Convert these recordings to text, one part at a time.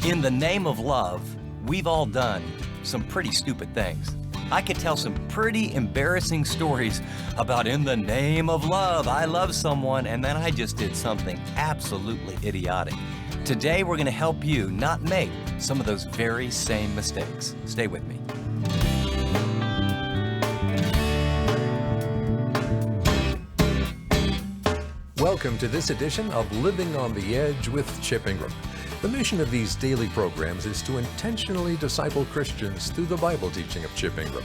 In the name of love, we've all done some pretty stupid things. I could tell some pretty embarrassing stories about in the name of love, I love someone, and then I just did something absolutely idiotic. Today, we're going to help you not make some of those very same mistakes. Stay with me. Welcome to this edition of Living on the Edge with Chip Ingram. The mission of these daily programs is to intentionally disciple Christians through the Bible teaching of Chip Ingram.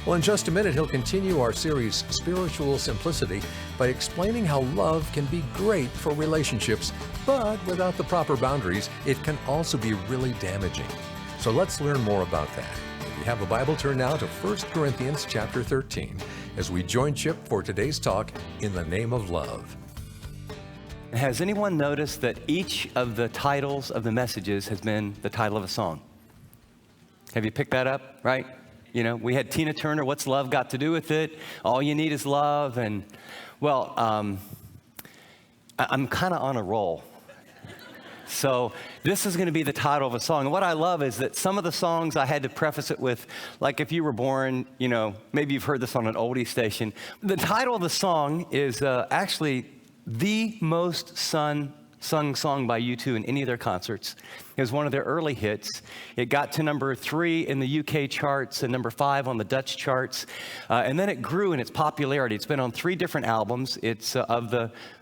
Well, in just a minute, he'll continue our series, Spiritual Simplicity, by explaining how love can be great for relationships, but without the proper boundaries, it can also be really damaging. So let's learn more about that. If you have a Bible, turn now to 1 Corinthians chapter 13, as we join Chip for today's talk, In the Name of Love. Has anyone noticed that each of the titles of the messages has been the title of a song? Have you picked that up, right? You know, we had Tina Turner, What's Love Got to Do with It? All You Need Is Love. And, well, I'm kind of on a roll. So this is going to be the title of a song. And what I love is that some of the songs I had to preface it with, like if you were born, you know, maybe you've heard this on an oldie station. The title of the song is actually the most sung song by U2 in any of their concerts. It was one of their early hits. It got to number 3 in the UK charts and number 5 on the Dutch charts. And then it grew in its popularity. It's been on 3 different albums. It's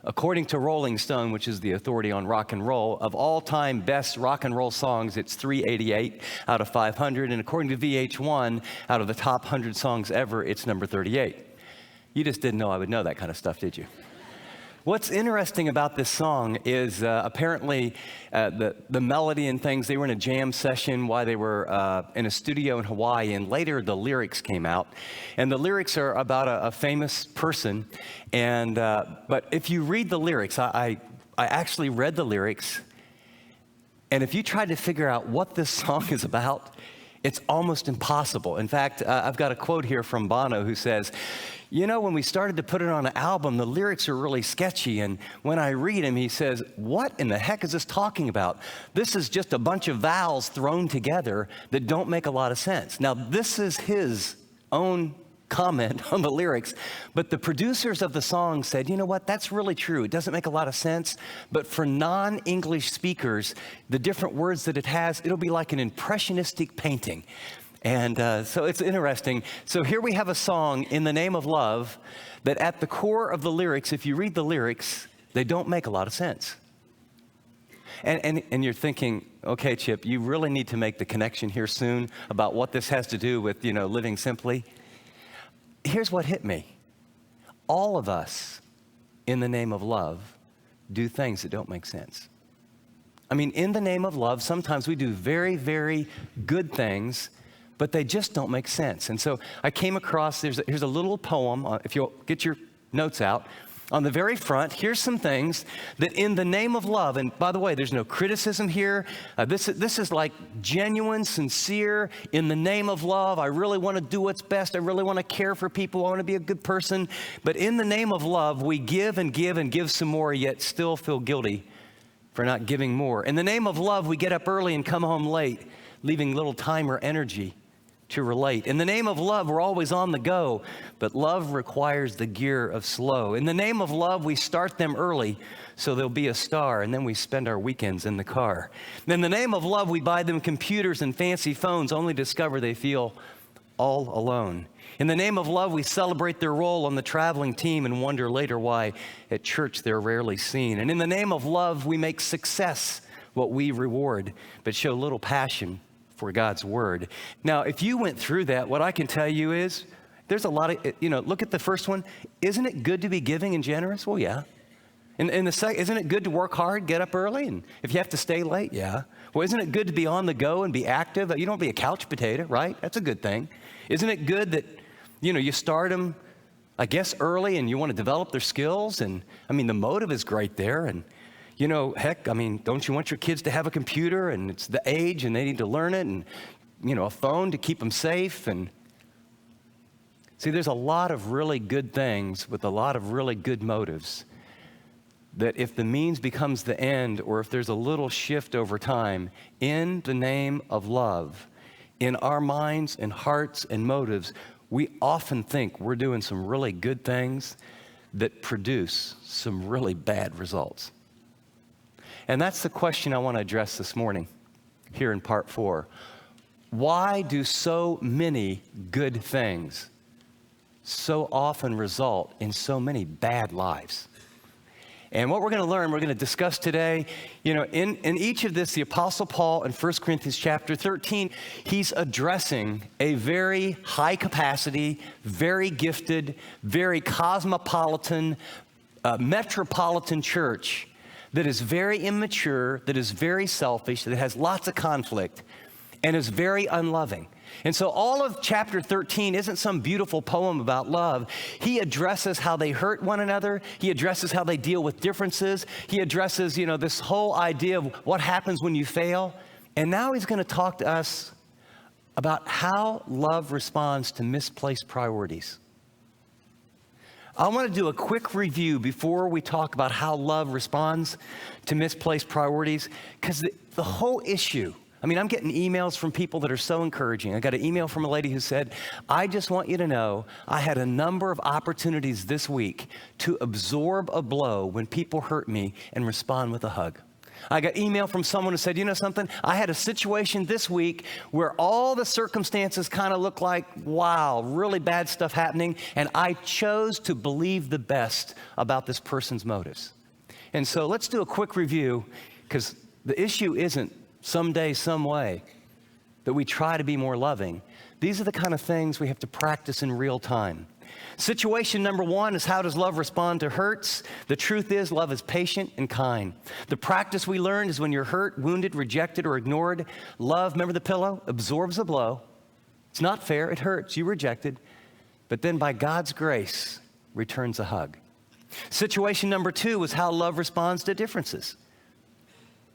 according to Rolling Stone, which is the authority on rock and roll, of all-time best rock and roll songs, it's 388 out of 500. And according to VH1, out of the top 100 songs ever, it's number 38. You just didn't know I would know that kind of stuff, did you? What's interesting about this song is apparently the melody and things, they were in a jam session while they were in a studio in Hawaii, and later the lyrics came out. And the lyrics are about a famous person. And but if you read the lyrics, I actually read the lyrics, and if you tried to figure out what this song is about, it's almost impossible. In fact, I've got a quote here from Bono who says, you know, when we started to put it on an album, the lyrics are really sketchy. And when I read him, he says, what in the heck is this talking about? This is just a bunch of vowels thrown together that don't make a lot of sense. Now, this is his own comment on the lyrics, but the producers of the song said, you know what, that's really true. It doesn't make a lot of sense, but for non-English speakers, the different words that it has, it'll be like an impressionistic painting. And so it's interesting. So here we have a song, In the Name of Love, that at the core of the lyrics, if you read the lyrics, they don't make a lot of sense. And you're thinking, okay, Chip, you really need to make the connection here soon about what this has to do with, you know, living simply. Here's what hit me. All of us, in the name of love, do things that don't make sense. I mean, in the name of love, sometimes we do very, very good things, but they just don't make sense. And so I came across, here's a little poem, if you'll get your notes out. On the very front, here's some things that in the name of love, and by the way, there's no criticism here. This is like genuine, sincere, in the name of love. I really want to do what's best. I really want to care for people. I want to be a good person. But in the name of love, we give and give and give some more, yet still feel guilty for not giving more. In the name of love, we get up early and come home late, leaving little time or energy to relate. In the name of love, we're always on the go, but love requires the gear of slow. In the name of love, we start them early, so they'll be a star, and then we spend our weekends in the car. In the name of love, we buy them computers and fancy phones, only discover they feel all alone. In the name of love, we celebrate their role on the traveling team and wonder later why at church they're rarely seen. And in the name of love, we make success what we reward, but show little passion for God's word. Now, if you went through that, what I can tell you is there's a lot of, you know, look at the first one. Isn't it good to be giving and generous? Well, yeah. And the second, isn't it good to work hard, get up early, and if you have to stay late? Yeah. Well, isn't it good to be on the go and be active? You don't be a couch potato, right? That's a good thing. Isn't it good that, you know, you start them, I guess, early and you want to develop their skills? And I mean, the motive is great there. And you know, heck, I mean, don't you want your kids to have a computer, and it's the age and they need to learn it, and, you know, a phone to keep them safe? And see, there's a lot of really good things with a lot of really good motives. that if the means becomes the end, or if there's a little shift over time, in the name of love, in our minds and hearts and motives, we often think we're doing some really good things that produce some really bad results. And that's the question I want to address this morning here in part 4. Why do so many good things so often result in so many bad lives? And what we're going to learn, we're going to discuss today, in each of this, the Apostle Paul in 1 Corinthians chapter 13, he's addressing a very high capacity, very gifted, very cosmopolitan, metropolitan church that is very immature, that is very selfish, that has lots of conflict, and is very unloving. And so all of chapter 13 isn't some beautiful poem about love. He addresses how they hurt one another. He addresses how they deal with differences. He addresses, this whole idea of what happens when you fail. And now he's going to talk to us about how love responds to misplaced priorities. I want to do a quick review before we talk about how love responds to misplaced priorities, because the whole issue, I'm getting emails from people that are so encouraging. I got an email from a lady who said, I just want you to know I had a number of opportunities this week to absorb a blow when people hurt me and respond with a hug. I got email from someone who said, you know something, I had a situation this week where all the circumstances kind of look like, wow, really bad stuff happening, and I chose to believe the best about this person's motives. And so let's do a quick review, because the issue isn't someday, some way that we try to be more loving. These are the kind of things we have to practice in real time. Situation number 1 is, how does love respond to hurts? The truth is, love is patient and kind. The practice we learned is when you're hurt, wounded, rejected, or ignored, love, remember the pillow, absorbs a blow. It's not fair, it hurts, you rejected, but then by God's grace, returns a hug. Situation number 2 is how love responds to differences.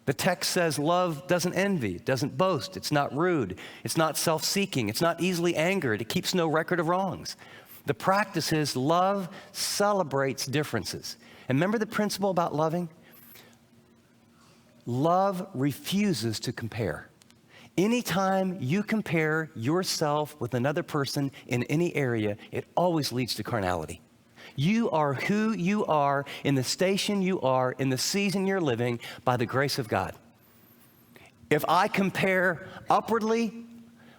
The text says love doesn't envy, it doesn't boast, it's not rude, it's not self-seeking, it's not easily angered, it keeps no record of wrongs. The practice is love celebrates differences. And remember the principle about loving? Love refuses to compare. Anytime you compare yourself with another person in any area, it always leads to carnality. You are who you are in the station you are in the season you're living by the grace of God. If I compare upwardly,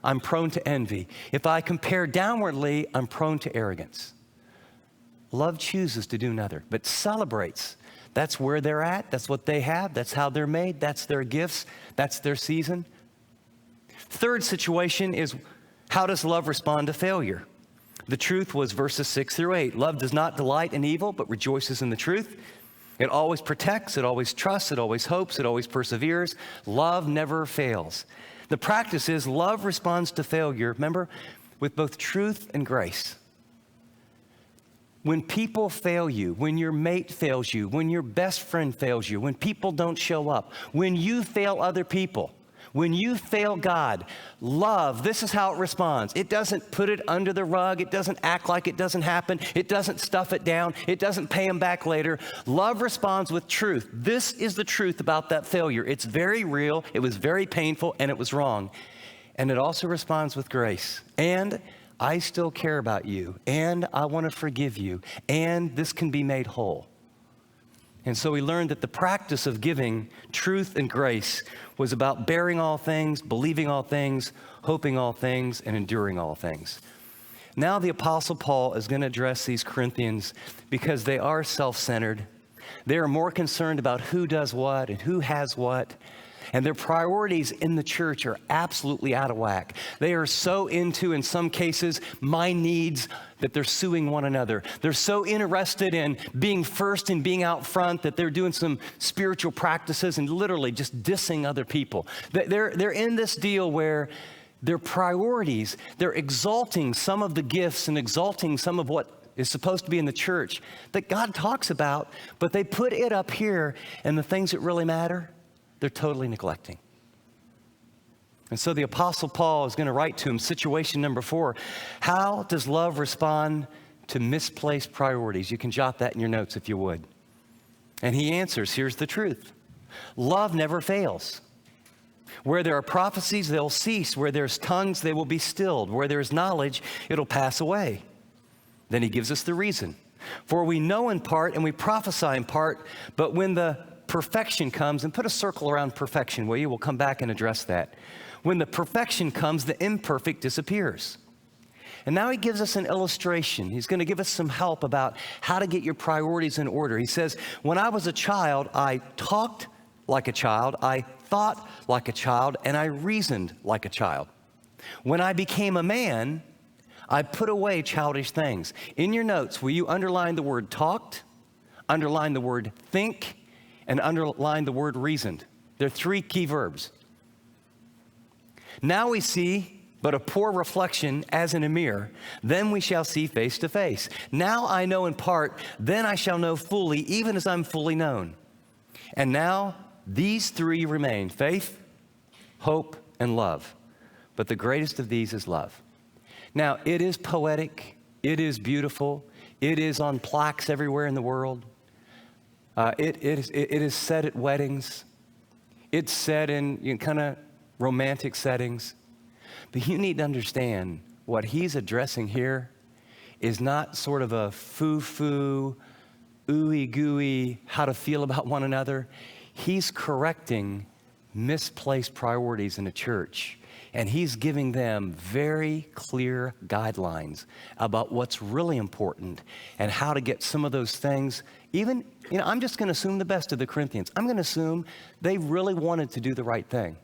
I'm prone to envy. If I compare downwardly, I'm prone to arrogance. Love chooses to do neither, but celebrates. That's where they're at. That's what they have. That's how they're made. That's their gifts. That's their season. Third situation is, how does love respond to failure? The truth was verses 6 through 8. Love does not delight in evil, but rejoices in the truth. It always protects, it always trusts, it always hopes, it always perseveres. Love never fails. The practice is, love responds to failure, remember, with both truth and grace. When people fail you, when your mate fails you, when your best friend fails you, when people don't show up, when you fail other people, when you fail God, love, this is how it responds. It doesn't put it under the rug. It doesn't act like it doesn't happen. It doesn't stuff it down. It doesn't pay them back later. Love responds with truth. This is the truth about that failure. It's very real. It was very painful, and it was wrong. And it also responds with grace. And I still care about you. And I want to forgive you. And this can be made whole. And so we learned that the practice of giving truth and grace was about bearing all things, believing all things, hoping all things, and enduring all things. Now the Apostle Paul is going to address these Corinthians because they are self-centered. They are more concerned about who does what and who has what. And their priorities in the church are absolutely out of whack. They are so into, in some cases, my needs that they're suing one another. They're so interested in being first and being out front that they're doing some spiritual practices and literally just dissing other people. They're in this deal where their priorities, they're exalting some of the gifts and exalting some of what is supposed to be in the church that God talks about, but they put it up here, and the things that really matter, they're totally neglecting. And so the Apostle Paul is going to write to him, situation number 4, how does love respond to misplaced priorities? You can jot that in your notes if you would. And he answers, here's the truth. Love never fails. Where there are prophecies, they'll cease. Where there's tongues, they will be stilled. Where there's knowledge, it'll pass away. Then he gives us the reason. For we know in part and we prophesy in part, but when the perfection comes, and put a circle around perfection, will you? We'll come back and address that. When the perfection comes, the imperfect disappears. And now he gives us an illustration. He's going to give us some help about how to get your priorities in order. He says, when I was a child, I talked like a child, I thought like a child, and I reasoned like a child. When I became a man, I put away childish things. In your notes, will you underline the word talked, underline the word think, and underline the word reasoned? There are three key verbs. Now we see but a poor reflection as in a mirror, then we shall see face to face. Now I know in part, then I shall know fully, even as I'm fully known. And now these three remain, faith, hope, and love. But the greatest of these is love. Now, it is poetic, it is beautiful, it is on plaques everywhere in the world. It is said at weddings. It's said in kind of romantic settings. But you need to understand what he's addressing here is not sort of a foo-foo, ooey-gooey, how to feel about one another. He's correcting misplaced priorities in a church. And he's giving them very clear guidelines about what's really important and how to get some of those things. Even, I'm just going to assume the best of the Corinthians. I'm going to assume they really wanted to do the right thing.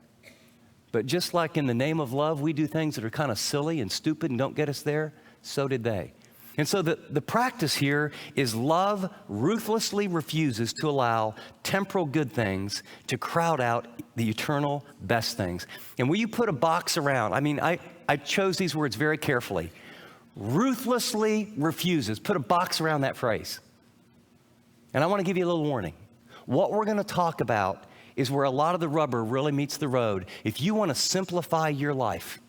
But just like in the name of love, we do things that are kind of silly and stupid and don't get us there, so did they. And so the practice here is love ruthlessly refuses to allow temporal good things to crowd out the eternal best things. And will you put a box around? I chose these words very carefully. Ruthlessly refuses. Put a box around that phrase. And I want to give you a little warning. What we're going to talk about is where a lot of the rubber really meets the road. If you want to simplify your life,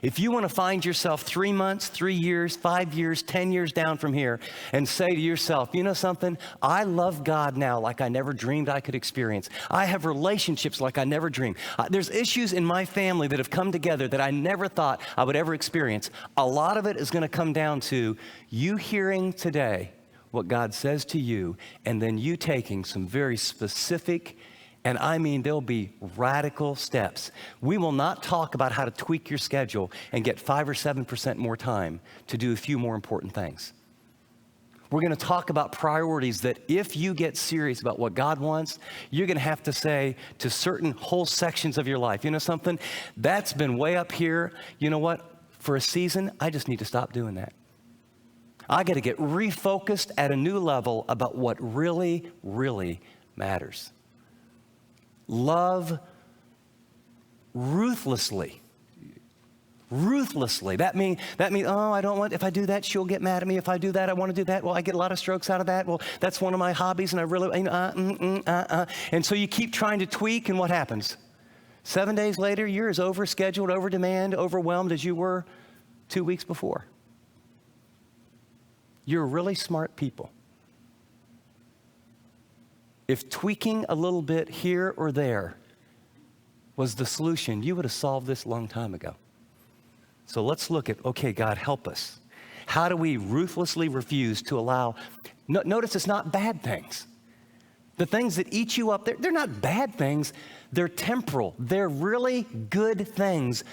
if you want to find yourself 3 months, 3 years, 5 years, 10 years down from here and say to yourself, you know something? I love God now like I never dreamed I could experience. I have relationships like I never dreamed. There's issues in my family that have come together that I never thought I would ever experience. A lot of it is going to come down to you hearing today what God says to you and then you taking some very specific, and there'll be radical steps. We will not talk about how to tweak your schedule and get 5 or 7% more time to do a few more important things. We're going to talk about priorities that if you get serious about what God wants, you're going to have to say to certain whole sections of your life, you know something? That's been way up here. You know what? For a season, I just need to stop doing that. I got to get refocused at a new level about what really, really matters. Love ruthlessly. Ruthlessly. That means, I don't want, if I do that, she'll get mad at me. If I do that, I want to do that. Well, I get a lot of strokes out of that. Well, that's one of my hobbies and I really, And so you keep trying to tweak and what happens? 7 days later, you're as overscheduled, over demand, overwhelmed as you were 2 weeks before. You're really smart people. If tweaking a little bit here or there was the solution, you would have solved this a long time ago. So let's look at, okay, God, help us. How do we ruthlessly refuse to allow, notice it's not bad things. The things that eat you up, they're not bad things. They're temporal. They're really good things.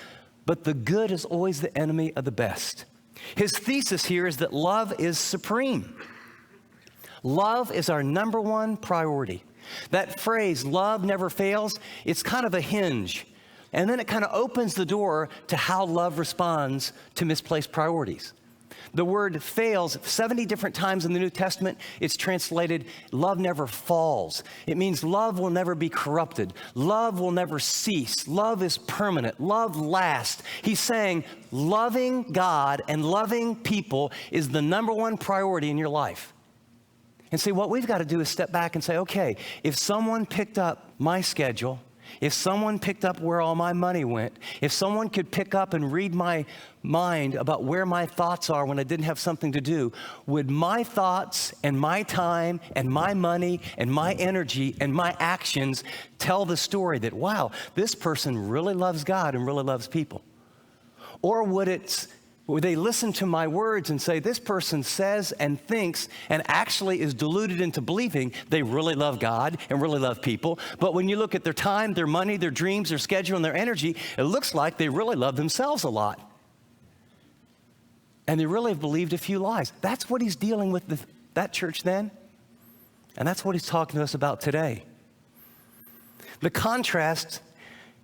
But the good is always the enemy of the best. His thesis here is that love is supreme. Love is our number one priority. That phrase, love never fails, it's kind of a hinge. And then it kind of opens the door to how love responds to misplaced priorities. The word fails 70 different times in the New Testament. It's translated, love never falls. It means love will never be corrupted. Love will never cease. Love is permanent. Love lasts. He's saying loving God and loving people is the number one priority in your life. And see, what we've got to do is step back and say, okay, if someone picked up my schedule if someone picked up where all my money went, if someone could pick up and read my mind about where my thoughts are when I didn't have something to do, would my thoughts and my time and my money and my energy and my actions tell the story that, wow, this person really loves God and really loves people? Or would they listen to my words and say, this person says and thinks and actually is deluded into believing they really love God and really love people, but when you look at their time, their money, their dreams, their schedule, and their energy, it looks like they really love themselves a lot. And they really have believed a few lies. That's what he's dealing with that church then, and that's what he's talking to us about today. The contrast,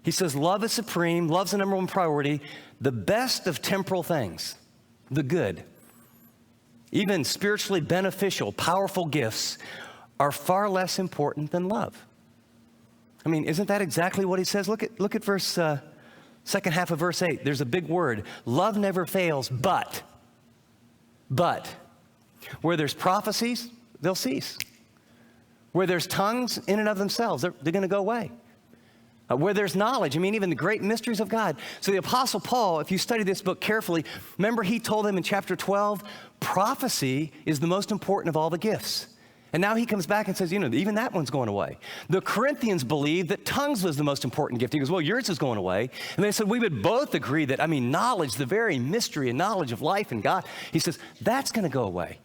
he says, love is supreme, love's the number one priority. The best of temporal things, the good, even spiritually beneficial, powerful gifts are far less important than love. I mean, isn't that exactly what he says? Look at verse, second half of verse 8. There's a big word. Love never fails, but where there's prophecies, they'll cease. Where there's tongues in and of themselves, they're going to go away. Where there's knowledge, I mean, even the great mysteries of God. So the Apostle Paul, if you study this book carefully, remember he told them in chapter 12, prophecy is the most important of all the gifts. And now he comes back and says, even that one's going away. The Corinthians believed that tongues was the most important gift. He goes, well, yours is going away. And they said, we would both agree that, knowledge, the very mystery and knowledge of life and God, he says, that's going to go away.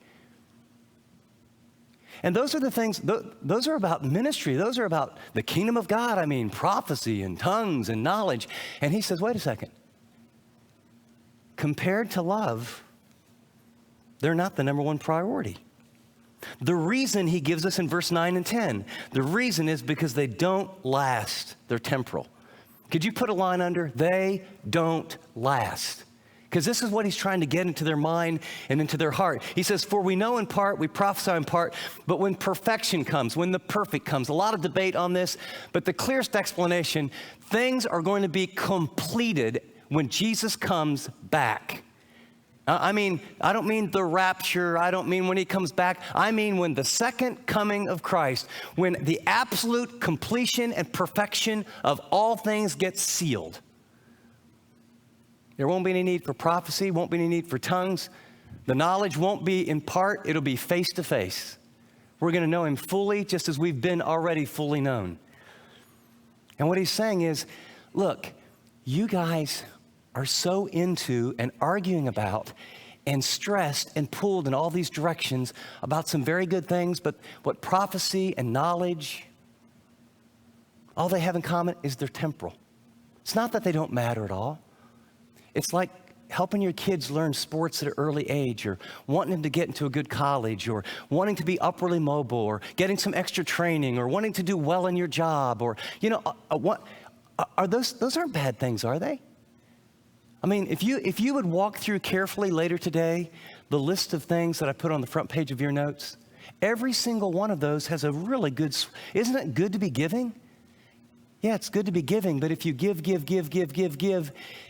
And those are the things, those are about ministry. Those are about the kingdom of God. Prophecy and tongues and knowledge. And he says, wait a second. Compared to love, they're not the number one priority. The reason he gives us in verse 9 and 10, the reason is because they don't last. They're temporal. Could you put a line under? They don't last. Because this is what he's trying to get into their mind and into their heart. He says, for we know in part, we prophesy in part, but when perfection comes, when the perfect comes, a lot of debate on this, but the clearest explanation, things are going to be completed when Jesus comes back. I don't mean the rapture. I don't mean when he comes back. I mean when the second coming of Christ, when the absolute completion and perfection of all things gets sealed. There won't be any need for prophecy, won't be any need for tongues. The knowledge won't be in part, it'll be face to face. We're going to know him fully, just as we've been already fully known. And what he's saying is, look, you guys are so into and arguing about and stressed and pulled in all these directions about some very good things, but what prophecy and knowledge, all they have in common is they're temporal. It's not that they don't matter at all. It's like helping your kids learn sports at an early age, or wanting them to get into a good college, or wanting to be upwardly mobile, or getting some extra training, or wanting to do well in your job, or, those aren't bad things, are they? If you would walk through carefully later today, the list of things that I put on the front page of your notes, every single one of those has a really good, isn't it good to be giving? Yeah, it's good to be giving, but if you give,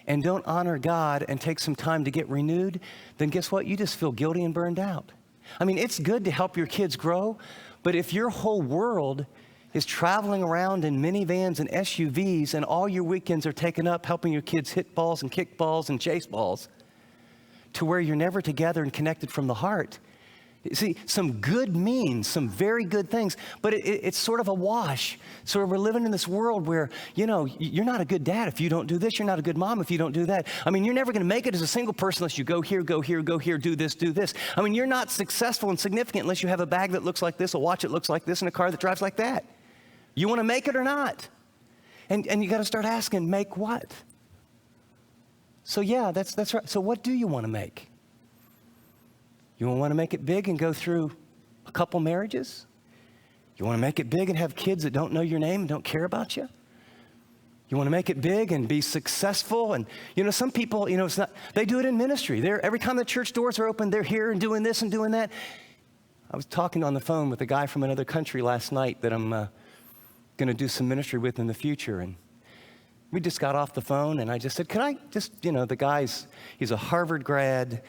and don't honor God and take some time to get renewed, then guess what? You just feel guilty and burned out. It's good to help your kids grow, but if your whole world is traveling around in minivans and SUVs and all your weekends are taken up helping your kids hit balls and kick balls and chase balls to where you're never together and connected from the heart, see, some good means some very good things, but it's sort of a wash. So we're living in this world where, you're not a good dad if you don't do this. You're not a good mom if you don't do that. You're never going to make it as a single person unless you go here, do this. You're not successful and significant unless you have a bag that looks like this, a watch that looks like this, and a car that drives like that. You want to make it or not? And you got to start asking, make what? So yeah, that's right. So what do you want to make? You want to make it big and go through a couple marriages? You want to make it big and have kids that don't know your name and don't care about you? You want to make it big and be successful? And, some people, it's not, they do it in ministry. Every time the church doors are open, they're here and doing this and doing that. I was talking on the phone with a guy from another country last night that I'm going to do some ministry with in the future. And we just got off the phone and I just said, can I just, the he's a Harvard grad.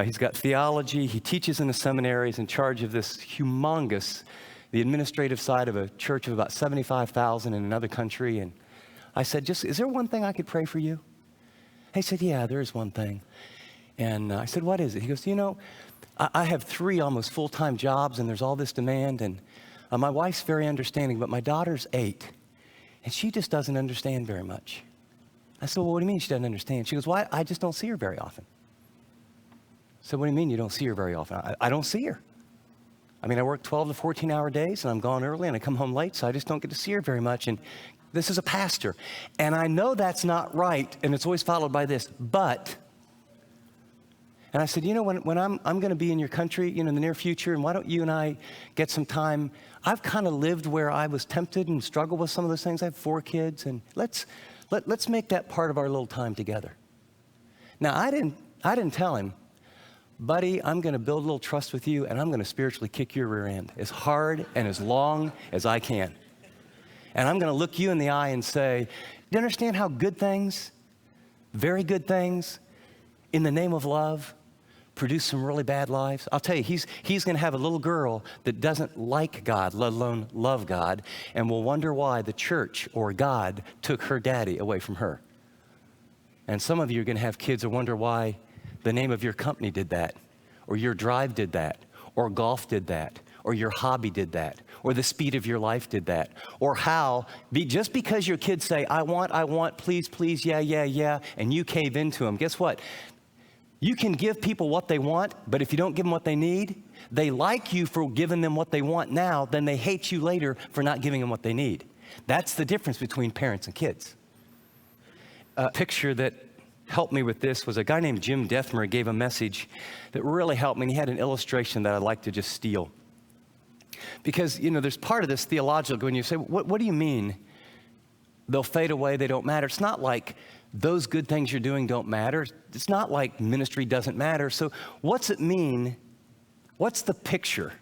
He's got theology. He teaches in a seminary. He's in charge of this humongous, the administrative side of a church of about 75,000 in another country. And I said, is there one thing I could pray for you? He said, yeah, there is one thing. And I said, what is it? He goes, I have 3 almost full-time jobs, and there's all this demand, and my wife's very understanding, but my daughter's 8, and she just doesn't understand very much. I said, well, what do you mean she doesn't understand? She goes, well, I just don't see her very often. I said, what do you mean you don't see her very often? I don't see her. I mean, I work 12 to 14-hour days, and I'm gone early, and I come home late, so I just don't get to see her very much. And this is a pastor. And I know that's not right, and it's always followed by this, but. And I said, when I'm going to be in your country, in the near future, and why don't you and I get some time? I've kind of lived where I was tempted and struggled with some of those things. I have 4 kids, and let's make that part of our little time together. Now, I didn't tell him, buddy, I'm going to build a little trust with you, and I'm going to spiritually kick your rear end as hard and as long as I can. And I'm going to look you in the eye and say, do you understand how good things, very good things, in the name of love, produce some really bad lives? I'll tell you, he's going to have a little girl that doesn't like God, let alone love God, and will wonder why the church or God took her daddy away from her. And some of you are going to have kids that wonder why the name of your company did that, or your drive did that, or golf did that, or your hobby did that, or the speed of your life did that, or just because your kids say, I want, please, please, yeah, and you cave into them, guess what? You can give people what they want, but if you don't give them what they need, they like you for giving them what they want now, then they hate you later for not giving them what they need. That's the difference between parents and kids. A picture that helped me with this was a guy named Jim Dethmer gave a message that really helped me, and he had an illustration that I'd like to just steal. Because, there's part of this theological, when you say, what do you mean they'll fade away, they don't matter? It's not like those good things you're doing don't matter. It's not like ministry doesn't matter. So what's it mean? What's the picture?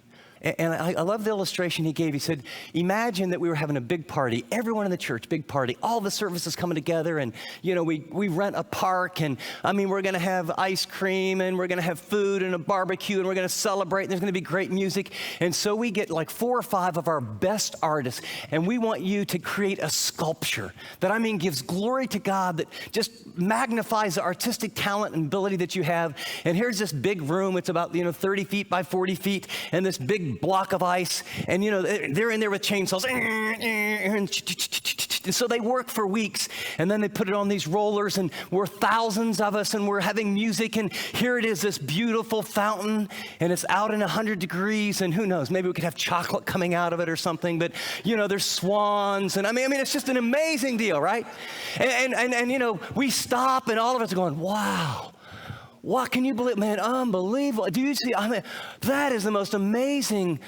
And I love the illustration he gave. He said, imagine that we were having a big party, everyone in the church, big party, all the services coming together, and, we rent a park, and, we're going to have ice cream, and we're going to have food and a barbecue, and we're going to celebrate, and there's going to be great music. And so we get like 4 or 5 of our best artists, and we want you to create a sculpture that, gives glory to God, that just magnifies the artistic talent and ability that you have. And here's this big room. It's about, 30 feet by 40 feet, and this big block of ice, and they're in there with chainsaws, and so they work for weeks, and then they put it on these rollers, and we're thousands of us, and we're having music, and here it is, this beautiful fountain, and it's out in 100 degrees, and who knows, maybe we could have chocolate coming out of it or something, but there's swans, and it's just an amazing deal, right? And we stop, and all of us are going, wow. What can you believe? Man, unbelievable. Do you see? That is the most amazing.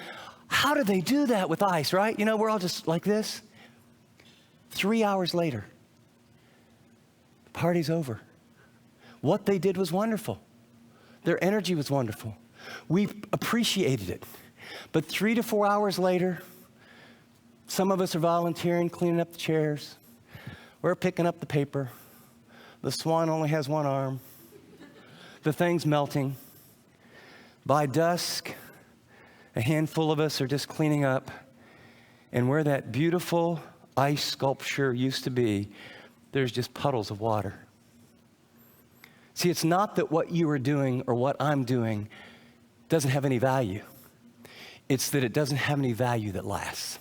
How do they do that with ice, right? We're all just like this. 3 hours later, the party's over. What they did was wonderful. Their energy was wonderful. We appreciated it. But 3 to 4 hours later, some of us are volunteering, cleaning up the chairs. We're picking up the paper. The swan only has 1 arm. The thing's melting. By dusk, a handful of us are just cleaning up, and where that beautiful ice sculpture used to be, there's just puddles of water. See, it's not that what you are doing or what I'm doing doesn't have any value. It's that it doesn't have any value that lasts.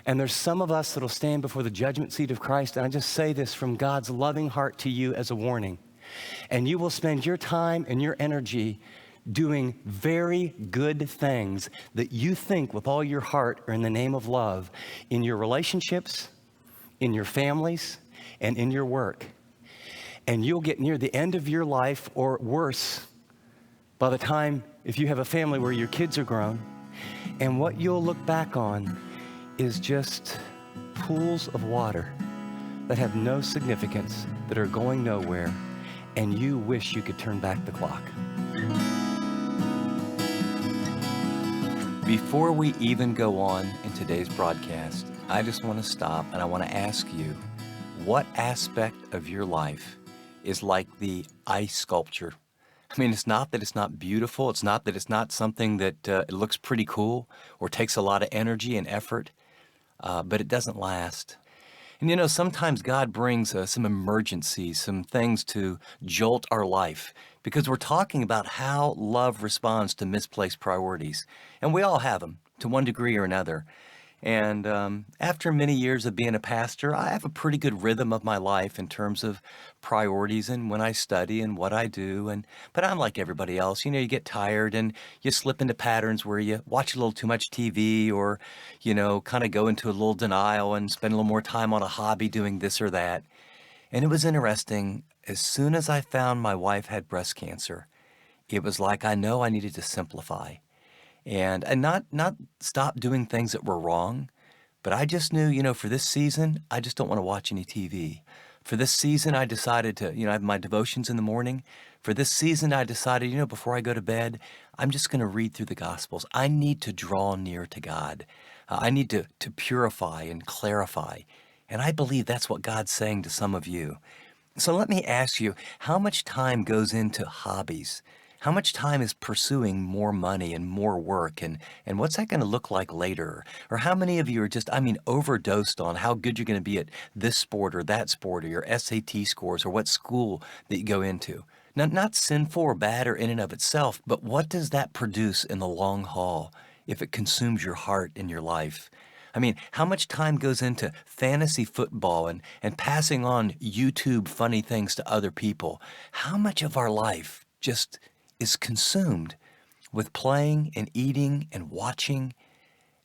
And there's some of us that'll stand before the judgment seat of Christ, and I just say this from God's loving heart to you as a warning. And you will spend your time and your energy doing very good things that you think with all your heart are in the name of love in your relationships, in your families, and in your work. And you'll get near the end of your life, or worse, by the time, if you have a family where your kids are grown, and what you'll look back on is just pools of water that have no significance, that are going nowhere, and you wish you could turn back the clock. Before we even go on in today's broadcast, I just want to stop and I want to ask you, what aspect of your life is like the ice sculpture? It's not that it's not beautiful. It's not that it's not something that it looks pretty cool or takes a lot of energy and effort, but it doesn't last. And you know, sometimes God brings some emergencies, some things to jolt our life because we're talking about how love responds to misplaced priorities. And we all have them to one degree or another. And after many years of being a pastor, I have a pretty good rhythm of my life in terms of priorities and when I study and what I do. But I'm like everybody else. You know, you get tired and you slip into patterns where you watch a little too much TV or, you know, kind of go into a little denial and spend a little more time on a hobby doing this or that. And it was interesting. As soon as I found my wife had breast cancer, it was like I know I needed to simplify and not stop doing things that were wrong, but I just knew, you know, for this season, I just don't want to watch any TV. For this season, I decided to, you know, I have my devotions in the morning. For this season, I decided, you know, before I go to bed, I'm just going to read through the Gospels. I need to draw near to God. I need to purify and clarify. And I believe that's what God's saying to some of you. So let me ask you, how much time goes into hobbies? How much time is pursuing more money and more work? And what's that going to look like later? Or how many of you are just, I mean, overdosed on how good you're going to be at this sport or that sport or your SAT scores or what school that you go into? Not sinful or bad or in and of itself, but what does that produce in the long haul if it consumes your heart and your life? I mean, how much time goes into fantasy football and passing on YouTube funny things to other people? How much of our life just is consumed with playing and eating and watching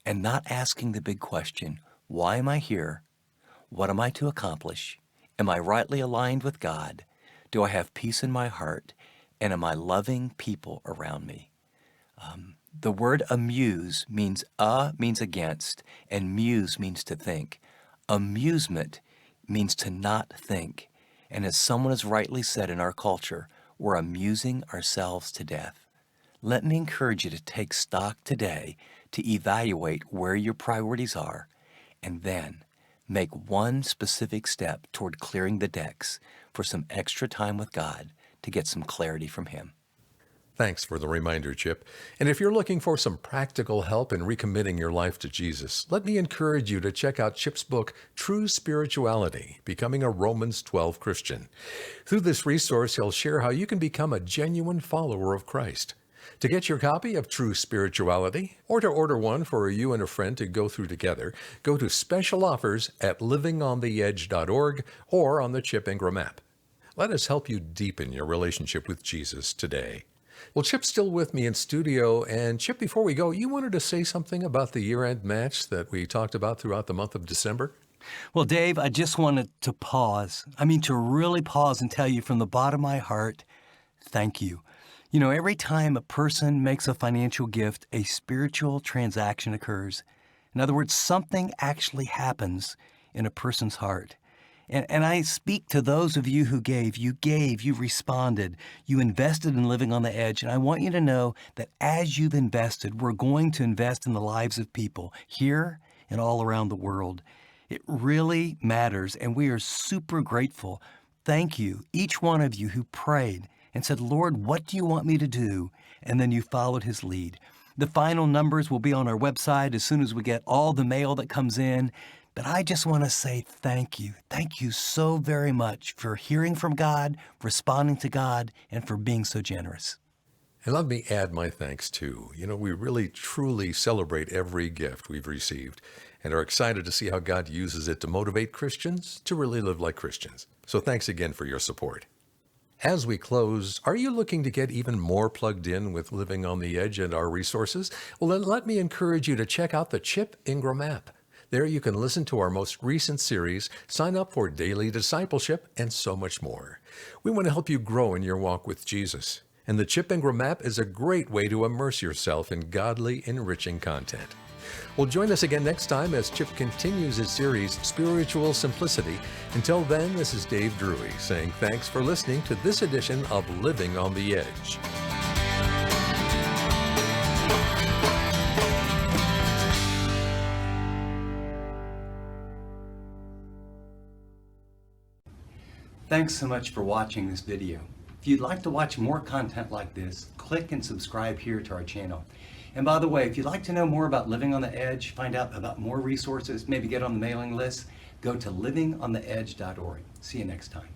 and not asking the big question, why am I here? What am I to accomplish? Am I rightly aligned with God? Do I have peace in my heart? And am I loving people around me? The word amuse means against, and muse means to think. Amusement means to not think. And as someone has rightly said in our culture, we're amusing ourselves to death. Let me encourage you to take stock today to evaluate where your priorities are, and then make one specific step toward clearing the decks for some extra time with God to get some clarity from Him. Thanks for the reminder, Chip. And if you're looking for some practical help in recommitting your life to Jesus, let me encourage you to check out Chip's book, True Spirituality, Becoming a Romans 12 Christian. Through this resource, he'll share how you can become a genuine follower of Christ. To get your copy of True Spirituality, or to order one for you and a friend to go through together, go to special offers at livingontheedge.org or on the Chip Ingram app. Let us help you deepen your relationship with Jesus today. Well, Chip's still with me in studio, and Chip, before we go, you wanted to say something about the year-end match that we talked about throughout the month of December? Well, Dave, I just wanted to pause. I mean, to really pause and tell you from the bottom of my heart, thank you. You know, every time a person makes a financial gift, a spiritual transaction occurs. In other words, something actually happens in a person's heart. And I speak to those of you who gave, you responded, you invested in living on the edge. And I want you to know that as you've invested, we're going to invest in the lives of people here and all around the world. It really matters, and we are super grateful. Thank you, each one of you who prayed and said, Lord, what do you want me to do? And then you followed His lead. The final numbers will be on our website as soon as we get all the mail that comes in. But I just want to say thank you. Thank you so very much for hearing from God, responding to God, and for being so generous. And let me add my thanks too. You know, we really truly celebrate every gift we've received and are excited to see how God uses it to motivate Christians to really live like Christians. So thanks again for your support. As we close, are you looking to get even more plugged in with Living on the Edge and our resources? Well, then let me encourage you to check out the Chip Ingram app. There you can listen to our most recent series, sign up for daily discipleship, and so much more. We want to help you grow in your walk with Jesus. And the Chip Ingram app is a great way to immerse yourself in godly, enriching content. Well, join us again next time as Chip continues his series, Spiritual Simplicity. Until then, this is Dave Drury saying thanks for listening to this edition of Living on the Edge. Thanks so much for watching this video. If you'd like to watch more content like this, click and subscribe here to our channel. And by the way, if you'd like to know more about Living on the Edge, find out about more resources, maybe get on the mailing list, Go to livingontheedge.org. See you next time.